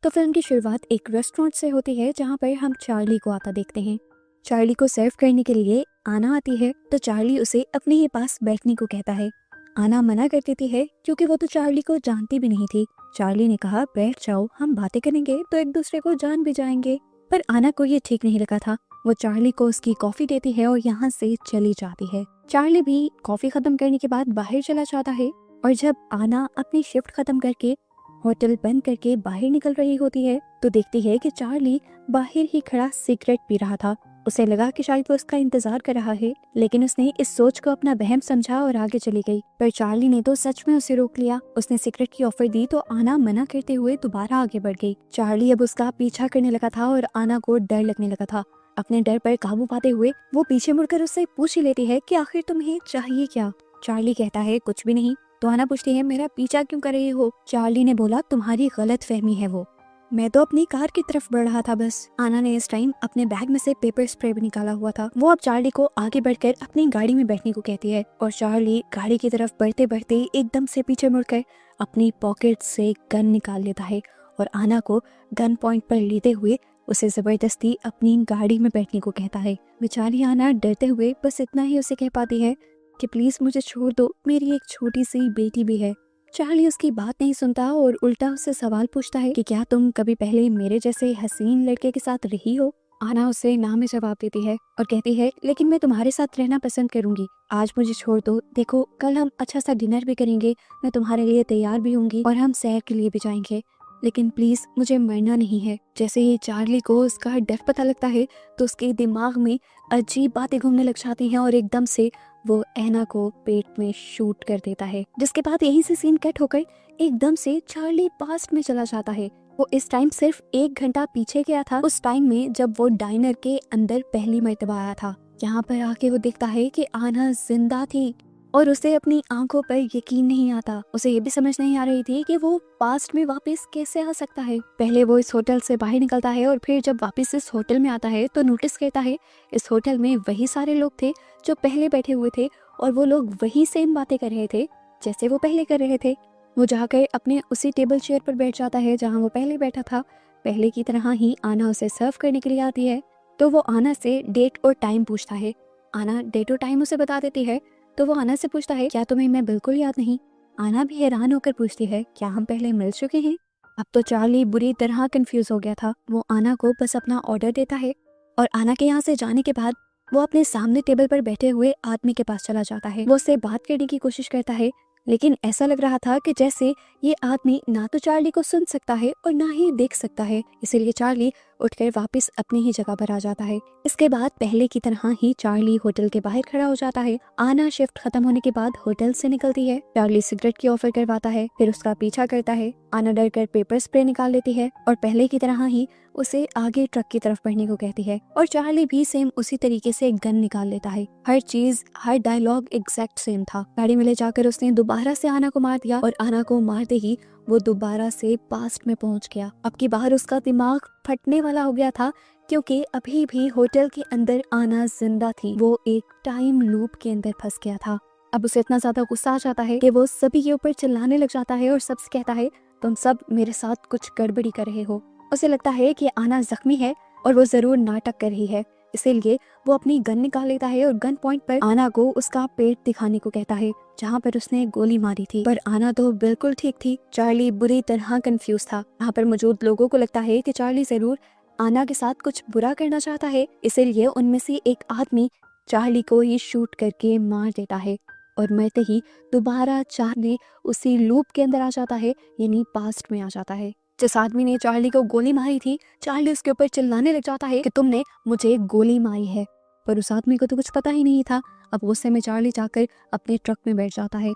तो फिल्म की शुरुआत एक रेस्टोरेंट से होती है जहाँ पर हम चार्ली को आता देखते हैं। चार्ली को सर्व करने के लिए आना आती है तो चार्ली उसे अपने ही पास बैठने को कहता है। आना मना कर देती है क्योंकि वो तो चार्ली को जानती भी नहीं थी। चार्ली ने कहा बैठ जाओ, हम बातें करेंगे तो एक दूसरे को जान भी जाएंगे। पर आना को ये ठीक नहीं लगा था। वो चार्ली को उसकी कॉफी देती है और यहाँ से चली जाती है। चार्ली भी कॉफी खत्म करने के बाद बाहर चला जाता है और जब आना अपनी शिफ्ट खत्म करके होटल बंद करके बाहर निकल रही होती है तो देखती है कि चार्ली बाहर ही खड़ा सिगरेट पी रहा था। उसे लगा कि शायद वो उसका इंतजार कर रहा है, लेकिन उसने इस सोच को अपना वहम समझा और आगे चली गई। पर चार्ली ने तो सच में उसे रोक लिया। उसने सिगरेट की ऑफर दी तो आना मना करते हुए दोबारा आगे बढ़ गई। चार्ली अब उसका पीछा करने लगा था और आना को डर लगने लगा था। अपने डर पर काबू पाते हुए वो पीछे मुड़कर उससे पूछ ही लेती है कि आखिर तुम्हें चाहिए क्या। चार्ली कहता है कुछ भी नहीं। तो आना पूछती है मेरा पीछा क्यों कर रही हो। चार्ली ने बोला तुम्हारी गलत फहमी है, वो मैं तो अपनी कार की तरफ बढ़ रहा था बस। आना ने इस टाइम अपने बैग में से पेपर स्प्रे भी निकाला हुआ था। वो अब चार्ली को आगे बढ़कर अपनी गाड़ी में बैठने को कहती है और चार्ली गाड़ी की तरफ बढ़ते बढ़ते एकदम से पीछे मुड़कर अपनी पॉकेट से गन निकाल लेता है और आना को गन पॉइंट पर लेते हुए उसे जबरदस्ती अपनी गाड़ी में बैठने को कहता है। बेचारी आना डरते हुए बस इतना ही उसे कह पाती है कि प्लीज मुझे छोड़ दो, मेरी एक छोटी सी बेटी भी है। चार्ली उसकी बात नहीं सुनता और उल्टा उससे सवाल पूछता है कि क्या तुम कभी पहले मेरे जैसे हसीन लड़के के साथ रही हो। आना उसे ना में जवाब देती है और कहती है लेकिन मैं तुम्हारे साथ रहना पसंद करूंगी, आज मुझे छोड़ दो। देखो कल हम अच्छा सा डिनर भी करेंगे, मैं तुम्हारे लिए तैयार भी होंगी और हम सैर के लिए भी जाएंगे, लेकिन प्लीज मुझे मरना नहीं है। जैसे ही चार्ली को उसका डर पता लगता है तो उसके दिमाग में अजीब बातें घूमने लग जाती हैं और एकदम से वो ऐना को पेट में शूट कर देता है। जिसके बाद यहीं से सीन कट होकर एकदम से चार्ली पास्ट में चला जाता है। वो इस टाइम सिर्फ 1 घंटा पीछे गया था, उस टाइम में जब वो डाइनर के अंदर पहली मर्तबा आया था। यहाँ पर आके वो देखता है कि आना जिंदा थी और उसे अपनी आंखों पर यकीन नहीं आता। उसे ये भी समझ नहीं आ रही थी कि वो पास्ट में वापस कैसे आ सकता है। पहले वो इस होटल से बाहर निकलता है और फिर जब वापस इस होटल में आता है तो नोटिस करता है इस होटल में वही सारे लोग थे जो पहले बैठे हुए थे और वो लोग वही सेम बातें कर रहे थे जैसे वो पहले कर रहे थे। वो जाकर अपने उसी टेबल चेयर पर बैठ जाता है जहाँ वो पहले बैठा था। पहले की तरह ही आना उसे सर्व करने के लिए आती है तो वो आना से डेट और टाइम पूछता है। आना डेट और टाइम उसे बता देती है तो वो आना से पूछता है क्या तुम्हें मैं बिल्कुल याद नहीं। आना भी हैरान होकर पूछती है क्या हम पहले मिल चुके हैं। अब तो चार्ली बुरी तरह कंफ्यूज हो गया था। वो आना को बस अपना ऑर्डर देता है और आना के यहाँ से जाने के बाद वो अपने सामने टेबल पर बैठे हुए आदमी के पास चला जाता है। वो उससे बात करने की कोशिश करता है लेकिन ऐसा लग रहा था कि जैसे ये आदमी ना तो चार्ली को सुन सकता है और ना ही देख सकता है, इसीलिए चार्ली उठकर वापस अपनी ही जगह पर आ जाता है। इसके बाद पहले की तरह ही चार्ली होटल के बाहर खड़ा हो जाता है। आना शिफ्ट खत्म होने के बाद होटल से निकलती है। चार्ली सिगरेट की ऑफर करवाता है, फिर उसका पीछा करता है। आना डर कर पेपर स्प्रे निकाल लेती है और पहले की तरह ही उसे आगे ट्रक की तरफ बढ़ने को कहती है और चार्ली भी सेम उसी तरीके से एक गन निकाल लेता है। हर चीज, हर डायलॉग एग्जैक्ट सेम था। गाड़ी में ले जाकर उसने दोबारा से आना को मार दिया और आना को मारते ही वो दोबारा से पास्ट में पहुंच गया। अब की बार उसका दिमाग फटने वाला हो गया था क्योंकि अभी भी होटल के अंदर आना जिंदा थी। वो एक टाइम लूप के अंदर फंस गया था। अब उसे इतना ज्यादा गुस्सा आ जाता है कि वो सभी के ऊपर चिल्लाने लग जाता है और सबसे कहता है तुम सब मेरे साथ कुछ गड़बड़ी कर रहे हो। उसे लगता है कि आना जख्मी है और वो जरूर नाटक कर रही है, इसीलिए वो अपनी गन निकाल लेता है और गन पॉइंट पर आना को उसका पेट दिखाने को कहता है जहाँ पर उसने गोली मारी थी। पर आना तो बिल्कुल ठीक थी। चार्ली बुरी तरह कंफ्यूज था। यहाँ पर मौजूद लोगों को लगता है कि चार्ली जरूर आना के साथ कुछ बुरा करना चाहता है, इसीलिए उनमें से एक आदमी चार्ली को ही शूट करके मार देता है और मरते ही दोबारा चार्ली उसी लूप के अंदर आ जाता है, यानी पास्ट में आ जाता है। जिस आदमी ने चार्ली को गोली मारी थी, चार्ली उसके ऊपर चिल्लाने लग जाता है कि तुमने मुझे गोली मारी है, पर उस आदमी को तो कुछ पता ही नहीं था। अब गुस्से में चार्ली जाकर अपने ट्रक में बैठ जाता है।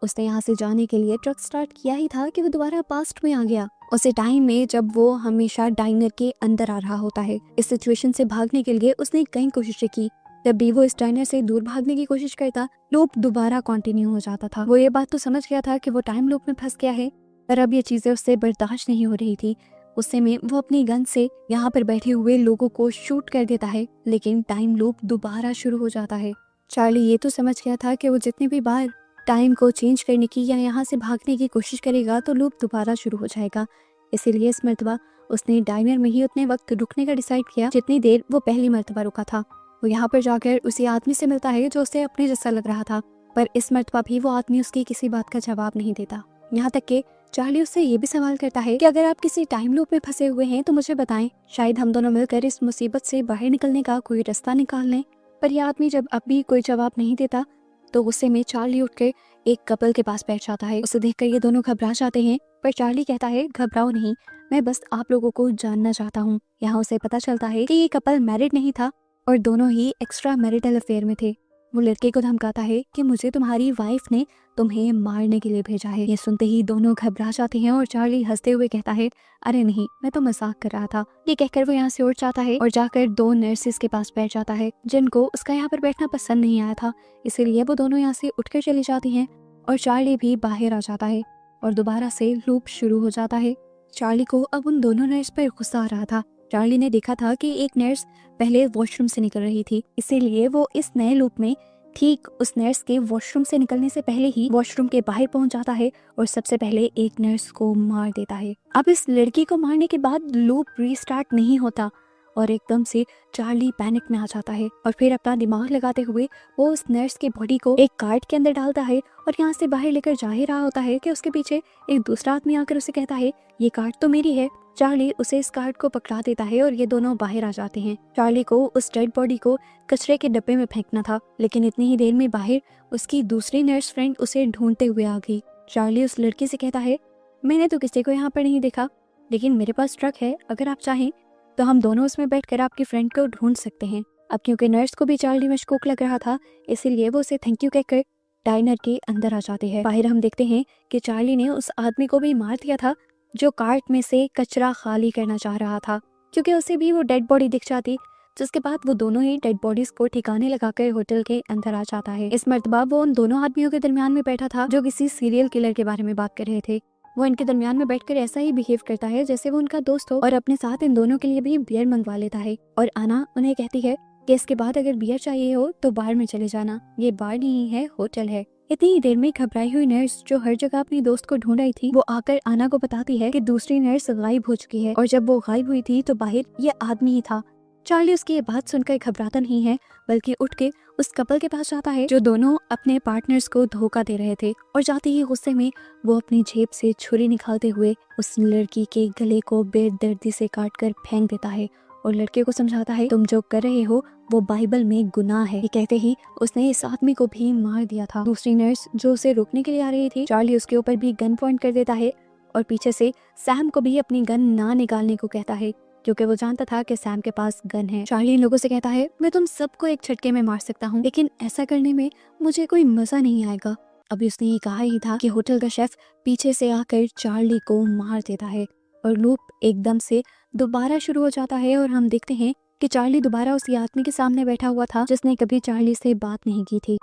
उसने यहाँ से जाने के लिए ट्रक स्टार्ट किया ही था कि वो दोबारा पास्ट में आ गया, उसे टाइम में जब वो हमेशा डाइनर के अंदर आ रहा होता है। इस सिचुएशन से भागने के लिए उसने कई कोशिशें की। जब भी वो इस डाइनर से दूर भागने की कोशिश करता, लूप दोबारा कंटिन्यू हो जाता था। वो ये बात तो समझ गया था कि वो टाइम लूप में फंस गया है, पर अब ये चीजें उससे बर्दाश्त नहीं हो रही थी। गुस्से में वो अपनी गन से यहाँ पर बैठे हुए लोगों को शूट कर देता है, लेकिन टाइम लूप दोबारा शुरू हो जाता है। चार्ली ये तो समझ गया था कि वो जितनी भी बार टाइम को चेंज करने की या यहाँ से भागने की कोशिश करेगा तो लूप दोबारा शुरू हो जाएगा। इसीलिए इस मर्तबा उसने डाइनर में ही उतने वक्त रुकने का डिसाइड किया जितनी देर वो पहली मर्तबा रुका था। वो यहाँ पर जाकर उसी आदमी से मिलता है जो उसे अपने जैसा लग रहा था, पर इस मर्तबा भी वो आदमी उसकी किसी बात का जवाब नहीं देता। यहाँ तक कि चार्ली उससे ये भी सवाल करता है कि अगर आप किसी टाइम लूप में फंसे हुए हैं तो मुझे बताएं, शायद हम दोनों मिलकर इस मुसीबत से बाहर निकलने का कोई रास्ता निकाल लें। पर यह आदमी जब अब भी कोई जवाब नहीं देता तो गुस्से में चार्ली उठकर एक कपल के पास बैठ जाता है। उसे देखकर ये दोनों घबरा जाते हैं, पर चार्ली कहता है घबराओ नहीं, मैं बस आप लोगों को जानना चाहता हूँ। यहाँ उसे पता चलता है कि ये कपल मैरिड नहीं था और दोनों ही एक्स्ट्रा मैरिटल अफेयर में थे। वो लड़के को धमकाता है कि मुझे तुम्हारी वाइफ ने तुम्हें मारने के लिए भेजा है। ये सुनते ही दोनों घबरा जाते हैं और चार्ली हंसते हुए कहता है अरे नहीं, मैं तो मजाक कर रहा था। ये कहकर वो यहाँ से उठ जाता है और जाकर 2 नर्सेस के पास बैठ जाता है जिनको उसका यहाँ पर बैठना पसंद नहीं आया था। इसीलिए वो दोनों यहाँ से उठकर चली जाती हैं और चार्ली भी बाहर आ जाता है और दोबारा से लूप शुरू हो जाता है। चार्ली को अब उन दोनों नर्स पर गुस्सा आ रहा था। चार्ली ने देखा था कि एक नर्स पहले वॉशरूम से निकल रही थी, इसीलिए वो इस नए लूप में ठीक उस नर्स के वॉशरूम से निकलने से पहले ही वॉशरूम के बाहर पहुंच जाता है और सबसे पहले एक नर्स को मार देता है। अब इस लड़की को मारने के बाद लूप रीस्टार्ट नहीं होता और एकदम से चार्ली पैनिक में आ जाता है और फिर अपना दिमाग लगाते हुए वो उस नर्स की बॉडी को एक कार्ट के अंदर डालता है और यहाँ से बाहर लेकर जा ही रहा होता है कि उसके पीछे एक दूसरा आदमी आकर उसे कहता है ये कार्ट तो मेरी है। चार्ली उसे इस कार्ट को पकड़ा देता है और ये दोनों बाहर आ जाते हैं। चार्ली को उस डेड बॉडी को कचरे के डब्बे में फेंकना था, लेकिन इतनी ही देर में बाहर उसकी दूसरी नर्स फ्रेंड उसे ढूंढते हुए आ गई। चार्ली उस लड़की से कहता है मैंने तो किसी को यहाँ पर नहीं देखा, लेकिन मेरे पास ट्रक है, अगर आप चाहें तो हम दोनों उसमें बैठकर आपकी फ्रेंड को ढूंढ सकते हैं। अब क्योंकि नर्स को भी चार्ली मशकूक लग रहा था, इसीलिए वो उसे थैंक यू कहकर डाइनर के अंदर आ जाते हैं। बाहर हम देखते हैं कि चार्ली ने उस आदमी को भी मार दिया था जो कार्ट में से कचरा खाली करना चाह रहा था, क्योंकि उसे भी वो डेड बॉडी दिख जाती, जिसके बाद वो दोनों ही डेड बॉडीज को ठिकाने लगाकर होटल के अंदर आ जाता है। इस मर्तबा वो उन दोनों आदमियों के दरमियान में बैठा था जो किसी सीरियल किलर के बारे में बात कर रहे थे। वो इनके दरमियान में बैठकर ऐसा ही बिहेव करता है जैसे वो उनका दोस्त हो और अपने साथ इन दोनों के लिए भी बियर मंगवा लेता है। और आना उन्हें कहती है कि इसके बाद अगर बियर चाहिए हो तो बार में चले जाना, ये बार नहीं है होटल है। इतनी ही देर में घबराई हुई नर्स जो हर जगह अपनी दोस्त को ढूंढ रही थी, वो आकर आना को बताती है कि दूसरी नर्स गायब हो चुकी है और जब वो गायब हुई थी तो बाहर ये आदमी ही था। चार्ली उसकी ये बात सुनकर घबराता नहीं है, बल्कि उठ के उस कपल के पास जाता है जो दोनों अपने पार्टनर्स को धोखा दे रहे थे और जाते ही गुस्से में वो अपनी जेब से छुरी निकालते हुए उस लड़की के गले को बेदर्दी से काट कर फेंक देता है और लड़के को समझाता है तुम जो कर रहे हो वो बाइबल में गुनाह है। ये कहते ही उसने इस आदमी को भी मार दिया था। दूसरी नर्स जो उसे रोकने के लिए आ रही थी, चार्ली उसके ऊपर भी गन पॉइंट कर देता है और पीछे से सैम को भी अपनी गन ना निकालने को कहता है, क्योंकि वो जानता था कि सैम के पास गन है। चार्ली इन लोगों से कहता है मैं तुम सबको एक झटके में मार सकता हूँ, लेकिन ऐसा करने में मुझे कोई मजा नहीं आएगा। अभी उसने ये कहा ही था कि होटल का शेफ पीछे से आकर चार्ली को मार देता है और लूप एकदम से दोबारा शुरू हो जाता है और हम देखते हैं कि चार्ली दोबारा उसी आदमी के सामने बैठा हुआ था जिसने कभी चार्ली से बात नहीं की थी।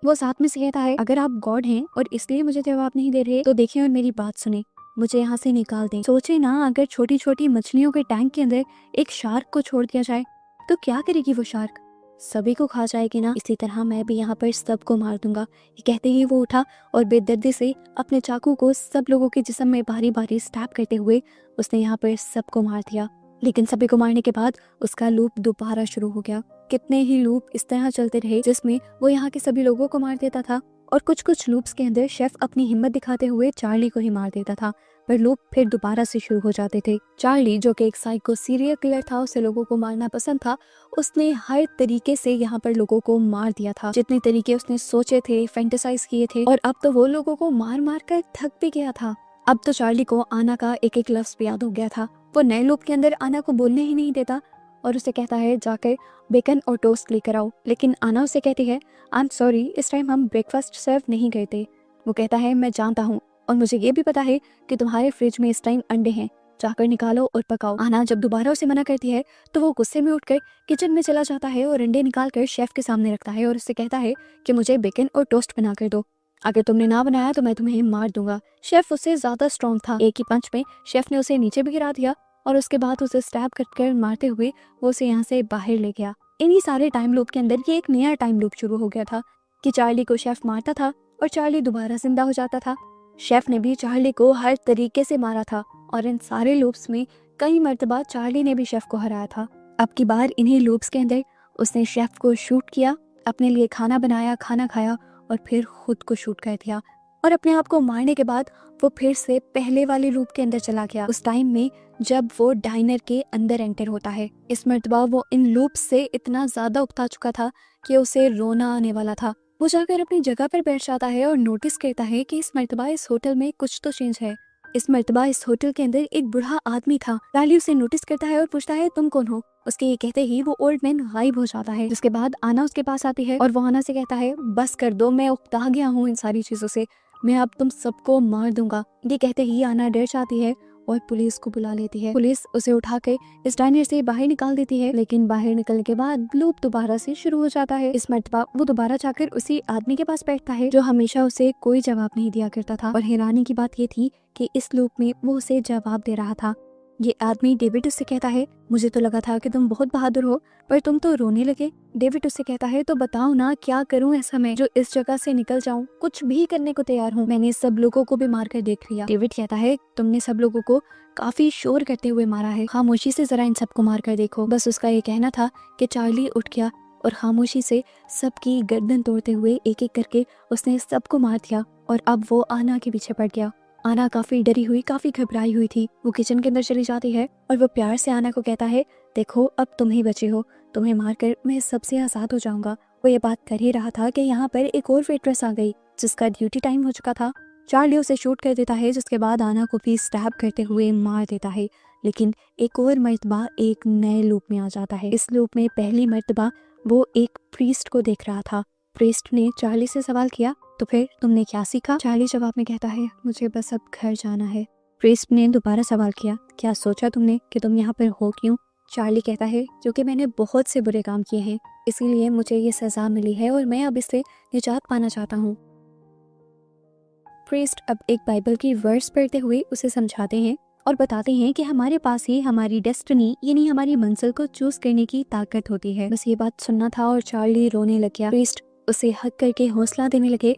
वो उस आदमी से कहता है अगर आप गॉड हैं और इसलिए मुझे जवाब नहीं दे रहे तो देखें और मेरी बात सुने, मुझे यहाँ से निकाल दें। सोचे ना अगर छोटी छोटी मछलियों के टैंक के अंदर एक शार्क को छोड़ दिया जाए तो क्या करेगी वो शार्क, सभी को खा जाएगी ना। इसी तरह मैं भी यहाँ पर सबको मार दूंगा। ये कहते ही वो उठा और बेदर्दी से अपने चाकू को सब लोगों के जिस्म में बारी बारी स्टैब करते हुए उसने यहाँ पर सबको मार दिया। लेकिन सभी को मारने के बाद उसका लूप दोबारा शुरू हो गया। कितने ही लूप इस तरह चलते रहे जिसमें वो यहाँ के सभी लोगों को मार देता था और कुछ कुछ लूप्स के अंदर शेफ अपनी हिम्मत दिखाते हुए चार्ली को ही मार देता था, पर लूप फिर दोबारा से शुरू हो जाते थे। चार्ली जो कि एक साइको सीरियल किलर था, उसे लोगों को मारना पसंद था, उसने हर तरीके से यहाँ पर लोगों को मार दिया था। जितने तरीके उसने सोचे थे, फैंटेसाइज किए थे, और अब तो वो लोगों को मार मार कर थक भी गया था। अब तो चार्ली को आना का एक एक लफ्ज भी याद हो गया था। वो नए लूप के अंदर आना को बोलने ही नहीं देता और उसे कहता है जाकर बेकन और टोस्ट लेकर आओ, लेकिन आना उसे कहती है आई एम सॉरी, इस टाइम हम ब्रेकफास्ट सर्व नहीं करते। वो कहता है मैं जानता हूँ और मुझे ये भी पता है कि तुम्हारे फ्रिज में इस टाइम अंडे हैं, जाकर निकालो और पकाओ। आना जब दोबारा उसे मना करती है तो वो गुस्से में उठकर किचन में चला जाता है और अंडे निकाल कर शेफ के सामने रखता है और उससे कहता है कि मुझे बेकन और टोस्ट बना कर दो, अगर तुमने ना बनाया तो मैं तुम्हें मार दूंगा। शेफ उससे ज्यादा स्ट्रॉन्ग था, एक ही पंच में शेफ ने उसे नीचे भी गिरा दिया और उसके बाद उसे स्टैब कर मारते हुए वो उसे यहाँ से बाहर ले गया। इन्हीं सारे टाइम लूप के अंदर ये एक नया टाइम लूप शुरू हो गया था कि चार्ली को शेफ मारता था और चार्ली दोबारा जिंदा हो जाता था। शेफ ने भी चार्ली को हर तरीके से मारा था और इन सारे लूप्स में कई मर्तबा चार्ली ने भी शेफ को हराया था। अब की बार इन्हीं लूप्स के अंदर उसने शेफ को शूट किया, अपने लिए खाना बनाया, खाना खाया और फिर खुद को शूट कर दिया। और अपने आप को मारने के बाद वो फिर से पहले वाले लूप के अंदर चला गया, उस टाइम में जब वो डाइनर के अंदर एंटर होता है। इस मर्तबा वो इन लूप से इतना ज्यादा उकता चुका था कि उसे रोना आने वाला था। वो जाकर अपनी जगह पर बैठ जाता है और नोटिस करता है कि इस मर्तबा इस होटल में कुछ तो चेंज है। इस मर्तबा इस होटल के अंदर एक बूढ़ा आदमी था। चार्ली उसे नोटिस करता है और पूछता है तुम कौन हो। उसके ये कहते ही वो ओल्ड मैन गायब हो जाता है, जिसके बाद आना उसके पास आती है और वो आना से कहता है बस कर दो, मैं उकता गया हूँ इन सारी चीजों से, मैं अब तुम सबको मार दूंगा। ये कहते ही आना डर जाती है और पुलिस को बुला लेती है। पुलिस उसे उठाकर इस डाइनर से बाहर निकाल देती है, लेकिन बाहर निकलने के बाद लूप दोबारा से शुरू हो जाता है। इस मर्तबा वो दोबारा जाकर उसी आदमी के पास बैठता है जो हमेशा उसे कोई जवाब नहीं दिया करता था। और हैरानी की बात ये थी कि इस लूप में वो उसे जवाब दे रहा था। ये आदमी डेविड उससे कहता है मुझे तो लगा था कि तुम बहुत बहादुर हो, पर तुम तो रोने लगे। डेविड उससे कहता है तो बताओ ना क्या करूं ऐसा मैं जो इस जगह से निकल जाऊं, कुछ भी करने को तैयार हूं, मैंने सब लोगों को भी मार कर देख लिया। डेविड कहता है तुमने सब लोगों को काफी शोर करते हुए मारा है, खामोशी से जरा इन सबको मार कर देखो। बस उसका ये कहना था कि चार्ली उठ गया और खामोशी से सबकी गर्दन तोड़ते हुए एक एक करके उसने सबको मार दिया और अब वो आना के पीछे पड़ गया। आना काफी डरी हुई, काफी घबराई हुई थी। वो किचन के अंदर चली जाती है और वो प्यार से आना को कहता है देखो अब तुम ही बचे हो, तुम्हें मारकर मैं सबसे आजाद हो जाऊंगा। वो ये बात कर ही रहा था कि यहाँ पर एक और वेट्रेस आ गई जिसका ड्यूटी टाइम हो चुका था। चार्ली उसे शूट कर देता है, जिसके बाद आना को भी स्टैब करते हुए मार देता है। लेकिन एक और मर्तबा एक नए लूप में आ जाता है। इस लूप में पहली मर्तबा वो एक प्रीस्ट को देख रहा था। प्रीस्ट ने चार्ली से सवाल किया तो फिर तुमने क्या सीखा। चार्ली जवाब में कहता है मुझे बस अब घर जाना है। प्रीस्ट ने दोबारा सवाल किया क्या सोचा तुमने कि तुम यहाँ पर हो क्यों। चार्ली कहता है क्योंकि मैंने बहुत से बुरे काम किए हैं, इसीलिए मुझे ये सजा मिली है और मैं अब इससे निजात पाना चाहता हूँ। प्रीस्ट अब एक बाइबल की वर्स पढ़ते हुए उसे समझाते हैं और बताते हैं कि हमारे पास ही हमारी डेस्टिनी यानी हमारी मंजिल को चूज करने की ताकत होती है। बस ये बात सुनना था और चार्ली रोने लग गया। प्रीस्ट उसे हक करके हौसला देने लगे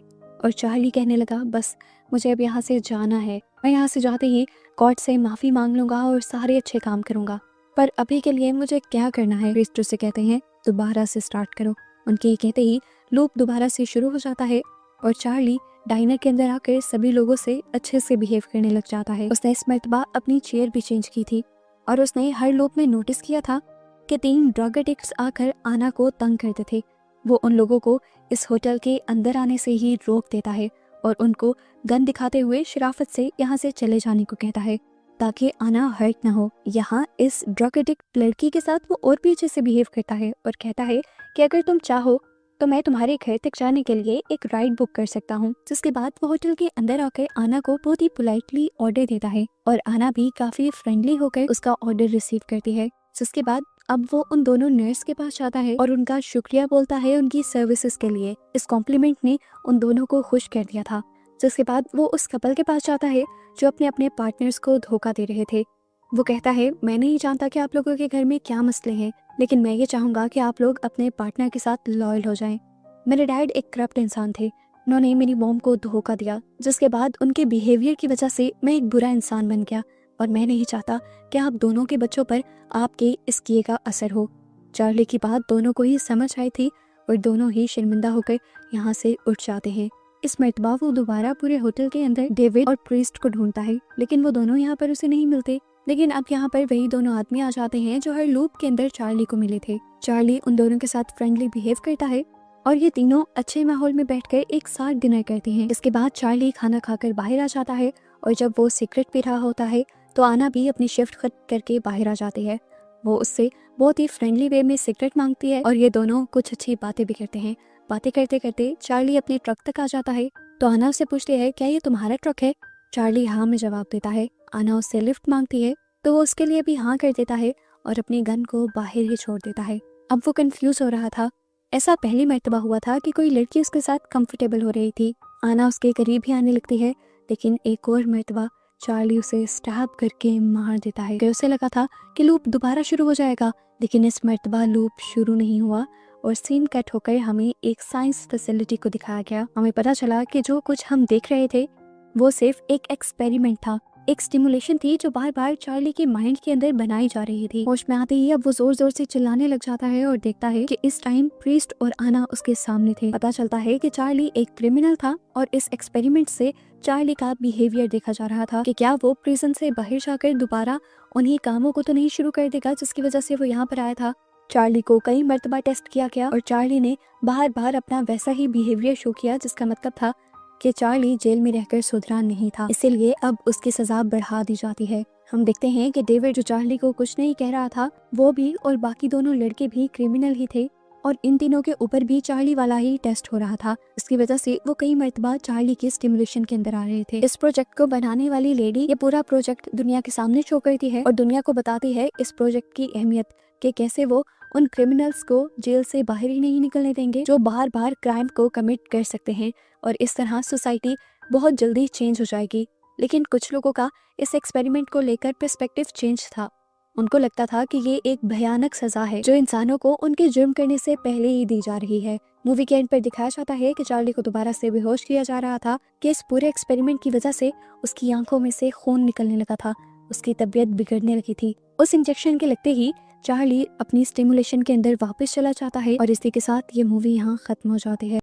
और चार्ली कहने लगा बस मुझे अब यहाँ से जाना है, मैं यहाँ से जाते ही गॉड से माफी मांग लूंगा और सारे अच्छे काम करूंगा, पर अभी के लिए मुझे क्या करना है। प्रीस्ट उसे कहते हैं दोबारा से स्टार्ट करो। उनके ये कहते ही लूप दोबारा से शुरू हो जाता है और चार्ली डाइनर के अंदर आकर सभी लोगों से अच्छे से बिहेव करने लग जाता है। उसने इस मर्तबा अपनी चेयर भी चेंज की थी और उसने हर लूप में नोटिस किया था कि 3 ड्रग एडिक्ट्स आकर आना को तंग करते थे। वो उन लोगों को इस होटल के अंदर आने से ही रोक देता है और उनको गन दिखाते हुए शराफत से यहाँ से चले जाने को कहता है ताकि आना हर्ट ना हो। यहाँ इस ड्रग एडिक्ट लड़की के साथ वो और भी अच्छे से बिहेव करता है और कहता है कि अगर तुम चाहो तो मैं तुम्हारे घर तक जाने के लिए एक राइड बुक कर सकता हूँ। जिसके बाद वो होटल के अंदर आकर आना को बहुत ही पोलाइटली ऑर्डर देता है और आना भी काफी फ्रेंडली होकर उसका ऑर्डर रिसीव करती है। जिसके बाद अब वो उन दोनों नर्स के पास जाता है और उनका शुक्रिया बोलता है उनकी सर्विसेज के लिए। इस कॉम्प्लीमेंट ने उन दोनों को खुश कर दिया था। जिसके बाद वो उस कपल के पास जाता है जो अपने अपने पार्टनर्स को धोखा दे रहे थे। वो कहता है मैं नहीं जानता कि आप लोगों के घर में क्या मसले हैं, लेकिन मैं ये चाहूंगा कि आप लोग अपने पार्टनर के साथ लॉयल हो जाएं। मेरे डैड एक करप्ट इंसान थे, उन्होंने मेरी मॉम को धोखा दिया, जिसके बाद उनके बिहेवियर की वजह से मैं एक बुरा इंसान बन गया और मैं नहीं चाहता कि आप दोनों के बच्चों पर आपके इस किए का असर हो। चार्ली की बात दोनों को ही समझ आई थी और दोनों ही शर्मिंदा होकर यहाँ से उठ जाते हैं। इस मर्तबा वो दोबारा पूरे होटल के अंदर डेविड और प्रीस्ट को ढूंढता है, लेकिन वो दोनों यहाँ पर उसे नहीं मिलते। लेकिन अब यहाँ पर वही दोनों आदमी आ जाते हैं जो हर लूप के अंदर चार्ली को मिले थे। चार्ली उन दोनों के साथ फ्रेंडली बिहेव करता है और ये तीनों अच्छे माहौल में बैठकर एक साथ डिनर करते हैं। इसके बाद चार्ली खाना खाकर बाहर आ जाता है और जब वो सिगरेट पी रहा होता है तो आना भी अपनी शिफ्ट खत्म करके बाहर आ जाती है। वो उससे बहुत ही फ्रेंडली वे में सिगरेट मांगती है और ये दोनों कुछ अच्छी बातें भी करते हैं। बातें करते करते चार्ली अपने ट्रक तक आ जाता है तो आना उससे पूछती है क्या ये तुम्हारा ट्रक है। चार्ली हाँ में जवाब देता है। आना उससे लिफ्ट मांगती है तो वो उसके लिए भी हाँ कर देता है और अपनी गन को बाहर ही छोड़ देता है। अब वो कंफ्यूज हो रहा था। ऐसा पहली मर्तबा हुआ था कि कोई लड़की उसके साथ कंफर्टेबल हो रही थी। आना उसके करीब ही आने लगती है, लेकिन एक और मर्तबा चार्ली उसे स्टैब करके मार देता है। उसे लगा था कि लूप दोबारा शुरू हो जाएगा, लेकिन इस मर्तबा लूप शुरू नहीं हुआ और सीन कट होकर हमें एक साइंस फैसिलिटी को दिखाया गया। हमें पता चला कि जो कुछ हम देख रहे थे वो सिर्फ एक एक्सपेरिमेंट था, एक स्टिमुलेशन थी जो बार बार चार्ली के माइंड के अंदर बनाई जा रही थी। होश में आते ही अब वो जोर जोर से चिल्लाने लग जाता है और देखता है कि इस टाइम प्रीस्ट और आना उसके सामने थे। पता चलता है कि चार्ली एक क्रिमिनल था और इस एक्सपेरिमेंट से चार्ली का बिहेवियर देखा जा रहा था कि क्या वो प्रिजन से बाहर जाकर दोबारा उन्हीं कामों को तो नहीं शुरू कर देगा जिसकी वजह से वो यहाँ पर आया था। चार्ली को कई मर्तबा टेस्ट किया गया और चार्ली ने बार बार अपना वैसा ही बिहेवियर शो किया, जिसका मतलब था कि चार्ली जेल में रहकर सुधरा नहीं था, इसीलिए अब उसकी सजा बढ़ा दी जाती है। हम देखते हैं कि डेविड जो चार्ली को कुछ नहीं कह रहा था, वो भी और बाकी दोनों लड़के भी क्रिमिनल ही थे और इन तीनों के ऊपर भी चार्ली वाला ही टेस्ट हो रहा था। इसकी वजह से वो कई मर्तबा चार्ली के स्टिमुलेशन के अंदर आ रहे थे। इस प्रोजेक्ट को बनाने वाली लेडी ये पूरा प्रोजेक्ट दुनिया के सामने शो करती है और दुनिया को बताती है इस प्रोजेक्ट की अहमियत, कि कैसे वो उन क्रिमिनल्स को जेल से बाहर ही नहीं निकलने देंगे जो बार बार क्राइम को कमिट कर सकते हैं, और इस तरह सोसाइटी बहुत जल्दी चेंज हो जाएगी। लेकिन कुछ लोगों का इस एक्सपेरिमेंट को लेकर पर्सपेक्टिव चेंज था। उनको लगता था कि ये एक भयानक सजा है जो इंसानों को उनके जुर्म करने से पहले ही दी जा रही है। मूवी के एंड पर दिखाया जाता है कि चार्ली को दोबारा से बेहोश किया जा रहा था कि इस पूरे एक्सपेरिमेंट की वजह से उसकी आंखों में से खून निकलने लगा था, उसकी तबीयत बिगड़ने लगी थी। उस इंजेक्शन के लगते ही चार्ली अपनी स्टिमुलेशन के अंदर वापस चला जाता है और इसी के साथ ये मूवी यहाँ खत्म हो जाती है।